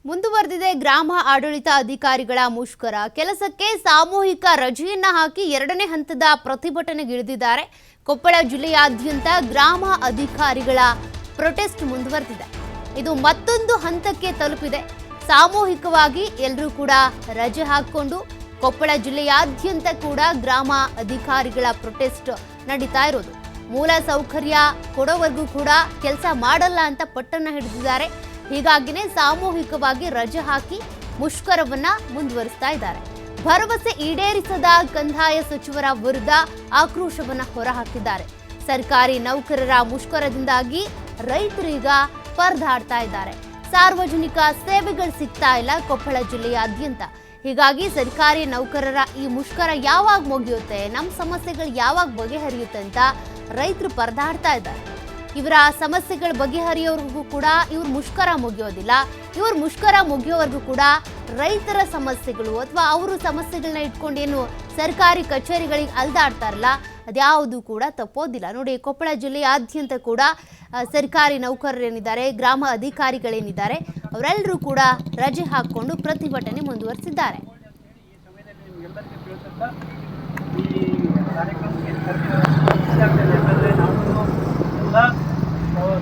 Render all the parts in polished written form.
ಮುಂದುವರೆದಿದೆ ಗ್ರಾಮ ಆಡಳಿತ ಅಧಿಕಾರಿಗಳ ಮುಷ್ಕರ. ಕೆಲಸಕ್ಕೆ ಸಾಮೂಹಿಕ ರಜೆಯನ್ನ ಹಾಕಿ ಎರಡನೇ ಹಂತದ ಪ್ರತಿಭಟನೆಗಿಳಿದಿದ್ದಾರೆ. ಕೊಪ್ಪಳ ಜಿಲ್ಲೆಯಾದ್ಯಂತ ಗ್ರಾಮ ಅಧಿಕಾರಿಗಳ ಪ್ರೊಟೆಸ್ಟ್ ಮುಂದುವರೆದಿದೆ. ಇದು ಮತ್ತೊಂದು ಹಂತಕ್ಕೆ ತಲುಪಿದೆ. ಸಾಮೂಹಿಕವಾಗಿ ಎಲ್ಲರೂ ಕೂಡ ರಜೆ ಹಾಕಿಕೊಂಡು ಕೊಪ್ಪಳ ಜಿಲ್ಲೆಯಾದ್ಯಂತ ಕೂಡ ಗ್ರಾಮ ಅಧಿಕಾರಿಗಳ ಪ್ರೊಟೆಸ್ಟ್ ನಡೀತಾ ಇರೋದು. ಮೂಲ ಸೌಕರ್ಯ ಕೊಡೋವರೆಗೂ ಕೂಡ ಕೆಲಸ ಮಾಡಲ್ಲ ಅಂತ ಪಟ್ಟನ್ನ ಹಿಡಿದಿದ್ದಾರೆ. ಹೀಗಾಗಿನೇ ಸಾಮೂಹಿಕವಾಗಿ ರಜೆ ಹಾಕಿ ಮುಷ್ಕರವನ್ನ ಮುಂದುವರಿಸ್ತಾ ಇದ್ದಾರೆ. ಭರವಸೆ ಈಡೇರಿಸದ ಕಂದಾಯ ಸಚಿವರ ವಿರುದ್ಧ ಆಕ್ರೋಶವನ್ನ ಹೊರಹಾಕಿದ್ದಾರೆ. ಸರ್ಕಾರಿ ನೌಕರರ ಮುಷ್ಕರದಿಂದಾಗಿ ರೈತರೀಗ ಪರದಾಡ್ತಾ ಇದ್ದಾರೆ. ಸಾರ್ವಜನಿಕ ಸೇವೆಗಳು ಸಿಗ್ತಾ ಇಲ್ಲ ಕೊಪ್ಪಳ ಜಿಲ್ಲೆಯಾದ್ಯಂತ. ಹೀಗಾಗಿ ಸರ್ಕಾರಿ ನೌಕರರ ಈ ಮುಷ್ಕರ ಯಾವಾಗ ಮುಗಿಯುತ್ತೆ, ನಮ್ಮ ಸಮಸ್ಯೆಗಳು ಯಾವಾಗ ಬಗೆಹರಿಯುತ್ತೆ ಅಂತ ರೈತರು ಪರದಾಡ್ತಾ ಇದ್ದಾರೆ. ಇವರ ಸಮಸ್ಯೆಗಳ ಬಗೆಹರಿಯೋವರೆಗೂ ಕೂಡ ಇವ್ರ ಮುಷ್ಕರ ಮುಗಿಯೋದಿಲ್ಲ. ಇವ್ರ ಮುಷ್ಕರ ಮುಗಿಯೋವರೆಗೂ ಕೂಡ ರೈತರ ಸಮಸ್ಯೆಗಳು ಅಥವಾ ಅವರು ಸಮಸ್ಯೆಗಳನ್ನ ಇಟ್ಕೊಂಡೇನು ಸರ್ಕಾರಿ ಕಚೇರಿಗಳಿಗೆ ಅಲ್ದಾಡ್ತಾರಲ್ಲ, ಅದ್ಯಾವುದು ಕೂಡ ತಪ್ಪೋದಿಲ್ಲ. ನೋಡಿ, ಕೊಪ್ಪಳ ಜಿಲ್ಲೆಯಾದ್ಯಂತ ಕೂಡ ಸರ್ಕಾರಿ ನೌಕರರೇನಿದ್ದಾರೆ, ಗ್ರಾಮ ಅಧಿಕಾರಿಗಳೇನಿದ್ದಾರೆ, ಅವರೆಲ್ಲರೂ ಕೂಡ ರಜೆ ಹಾಕಿಕೊಂಡು ಪ್ರತಿಭಟನೆ ಮುಂದುವರಿಸಿದ್ದಾರೆ.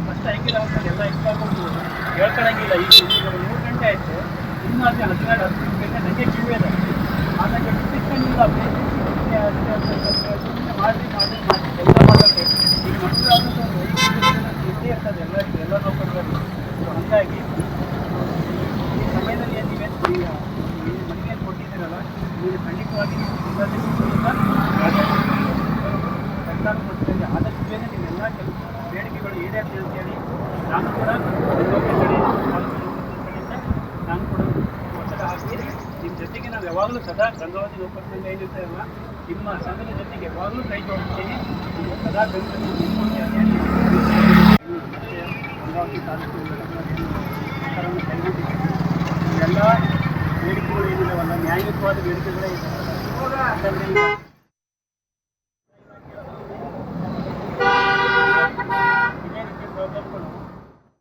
ಫಸ್ಟ್ ಐಕಿಲ್ಲ ಎಲ್ಲ ಇಟ್ಕೊಂಡು ಹೇಳ್ಕೊಳಂಗಿಲ್ಲ. ಈಗ 3 ಗಂಟೆ ಆಯಿತು, ಇನ್ನೂ ಅದೇ 12 ಗಂಟೆ ನನಗೆ ಕಿವಿ ಇದೆ. ಆಮೇಲೆ ಬಿಟ್ಟಿಲ್ಲ ಮಾಡಿ ಕೆಲಸ ಮಾಡೋಕ್ಕೆ ಈಗ ಮಕ್ಕಳು ಇದ್ದೇ ಇರ್ತದೆ ಎಲ್ಲ ನೌಕರರಲ್ಲಿ. ಹಾಗಾಗಿ ಈ ಸಮಯದಲ್ಲಿ ಏನಿವೆ ಮನೆಗೆ ಕೊಟ್ಟಿದ್ದೀರಲ್ಲ, ನೀವು ಖಂಡಿತವಾಗಿ ಸರ್ಕಾರ ಕೊಡ್ತಿದೆ. ಆದಷ್ಟು ಬೇಗ ನೀವೆಲ್ಲ ಬೇಡಿಕೆಗಳು ಈಡೇರಿದೆ ಅಂತೇಳಿ ನಾನು ಕೂಡ ನಾನು ಕೂಡ ಒತ್ತಡ ಹಾಕಿ ನಿಮ್ಮ ಜೊತೆಗೆ ನಾವು ಯಾವಾಗಲೂ ಸದಾ ಗಂಗಾವತಿ ನೌಕರ ಸಂಘ ಏನಿರುತ್ತೆ ಅಲ್ಲ, ನಿಮ್ಮ ಸಂಘದ ಜೊತೆಗೆ ಯಾವಾಗಲೂ ಕೈ ಜೋಡಿಸ್ತೀನಿ. ನೀವು ಸದಾ ಬೆಂಗಳೂರು ಗಂಗಾವತಿ ತಾಲೂಕು ಸರ್ಕಾರವನ್ನು ಕೈಗೊಂಡಿದ್ದೀವಿ. ಇವೆಲ್ಲ ಬೇಡಿಕೆಗಳು ಏನಿದಾವಲ್ಲ, ನ್ಯಾಯಯುತವಾದ ಬೇಡಿಕೆಗಳೇ ಇದೆ.